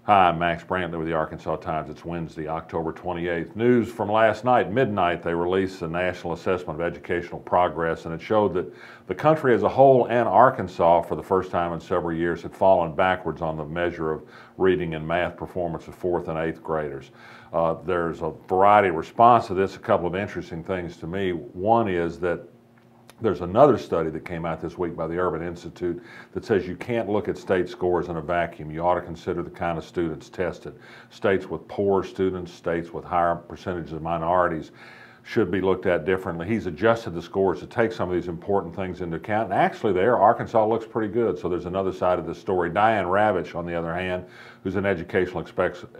Hi, I'm Max Brantley with the Arkansas Times. It's Wednesday, October 28th. News from last night, midnight, they released the National Assessment of Educational Progress, and it showed that the country as a whole and Arkansas, for the first time in several years, had fallen backwards on the measure of reading and math performance of 4th and 8th graders. There's a variety of response to this. A couple of interesting things to me. One is that there's another study that came out this week by the Urban Institute that says you can't look at state scores in a vacuum. You ought to consider the kind of students tested. States with poor students, states with higher percentages of minorities should be looked at differently. He's adjusted the scores to take some of these important things into account. And actually there, Arkansas looks pretty good. So there's another side of this story. Diane Ravitch, on the other hand, who's an educational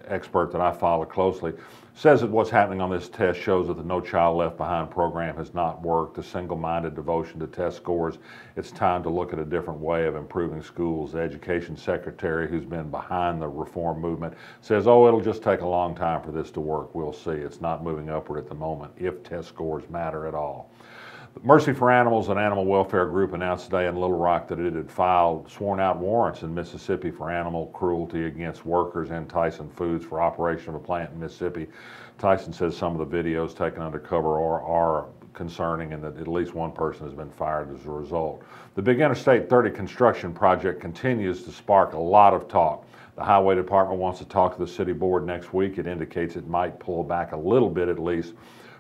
expert that I follow closely, says that what's happening on this test shows that the No Child Left Behind program has not worked, a single-minded devotion to test scores. It's time to look at a different way of improving schools. The education secretary, who's been behind the reform movement, says, oh, it'll just take a long time for this to work. We'll see. It's not moving upward at the moment, if test scores matter at all. Mercy for Animals, an animal welfare group, announced today in Little Rock that it had filed sworn-out warrants in Mississippi for animal cruelty against workers and Tyson Foods for operation of a plant in Mississippi. Tyson says some of the videos taken undercover are concerning and that at least one person has been fired as a result. The big Interstate 30 construction project continues to spark a lot of talk. The Highway Department wants to talk to the City Board next week. It indicates it might pull back a little bit at least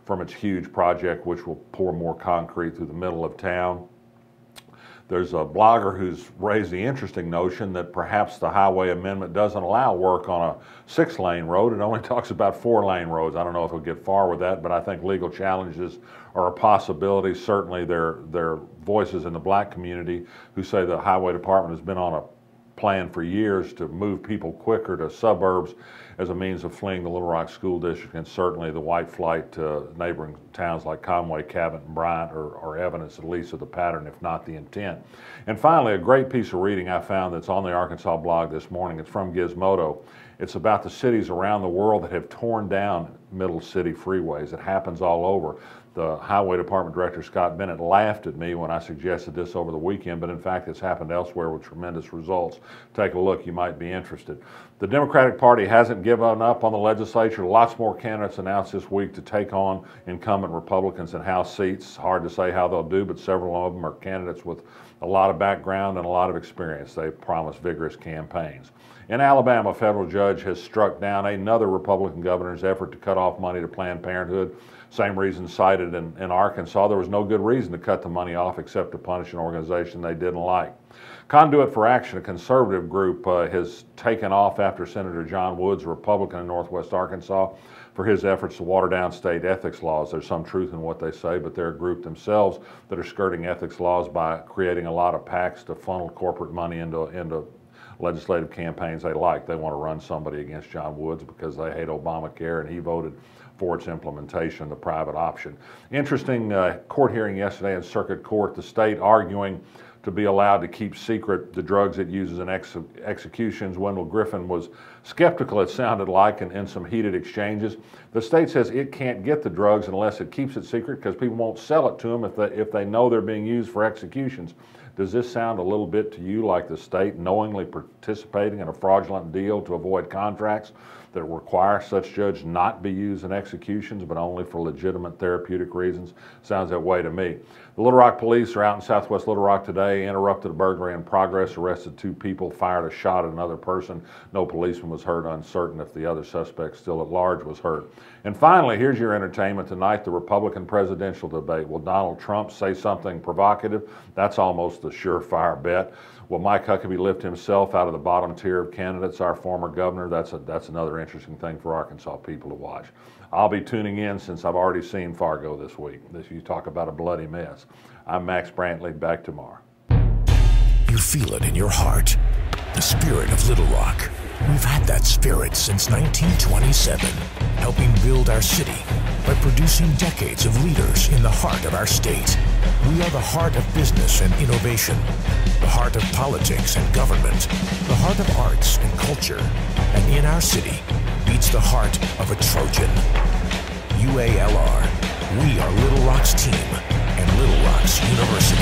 from its huge project, which will pour more concrete through the middle of town. There's a blogger who's raised the interesting notion that perhaps the highway amendment doesn't allow work on a 6-lane road. It only talks about 4-lane roads. I don't know if it'll get far with that, but I think legal challenges are a possibility. Certainly there are voices in the black community who say the highway department has been on a plan for years to move people quicker to suburbs as a means of fleeing the Little Rock School District, and certainly the white flight to neighboring towns like Conway, Cabot, and Bryant are evidence at least of the pattern, if not the intent. And finally, a great piece of reading I found that's on the Arkansas blog this morning. It's from Gizmodo. It's about the cities around the world that have torn down middle city freeways. It happens all over. The Highway Department Director, Scott Bennett, laughed at me when I suggested this over the weekend, but in fact it's happened elsewhere with tremendous results. Take a look, you might be interested. The Democratic Party hasn't given up on the legislature. Lots more candidates announced this week to take on incumbent Republicans in House seats. Hard to say how they'll do, but several of them are candidates with a lot of background and a lot of experience. They promise vigorous campaigns. In Alabama, a federal judge has struck down another Republican governor's effort to cut off money to Planned Parenthood. Same reason cited in Arkansas. There was no good reason to cut the money off except to punish an organization they didn't like. Conduit for Action, a conservative group, has taken off after Senator John Woods, a Republican in Northwest Arkansas, for his efforts to water down state ethics laws. There's some truth in what they say, but they're a group themselves that are skirting ethics laws by creating a lot of PACs to funnel corporate money into legislative campaigns they like. They want to run somebody against John Woods because they hate Obamacare, and he voted for its implementation, the private option. Interesting court hearing yesterday in circuit court, the state arguing to be allowed to keep secret the drugs it uses in executions. Wendell Griffin was skeptical, it sounded like, in some heated exchanges. The state says it can't get the drugs unless it keeps it secret because people won't sell it to them if they know they're being used for executions. Does this sound a little bit to you like the state knowingly participating in a fraudulent deal to avoid contracts that require such judge not be used in executions but only for legitimate therapeutic reasons? Sounds that way to me. The Little Rock police are out in southwest Little Rock today, interrupted a burglary in progress, arrested 2 people, fired a shot at another person. No policeman was hurt, uncertain if the other suspect still at large was hurt. And finally, here's your entertainment tonight, the Republican presidential debate. Will Donald Trump say something provocative? That's almost a surefire bet. Will Mike Huckabee lift himself out of the bottom tier of candidates, our former governor? That's another interesting thing for Arkansas people to watch. I'll be tuning in since I've already seen Fargo this week. You talk about a bloody mess. I'm Max Brantley, back tomorrow. You feel it in your heart, the spirit of Little Rock. We've had that spirit since 1927, helping build our city by producing decades of leaders in the heart of our state. We are the heart of business and innovation, the heart of politics and government, the heart of arts and culture, and in our city beats the heart of a Trojan. UALR, we are Little Rock's team and Little Rock's University.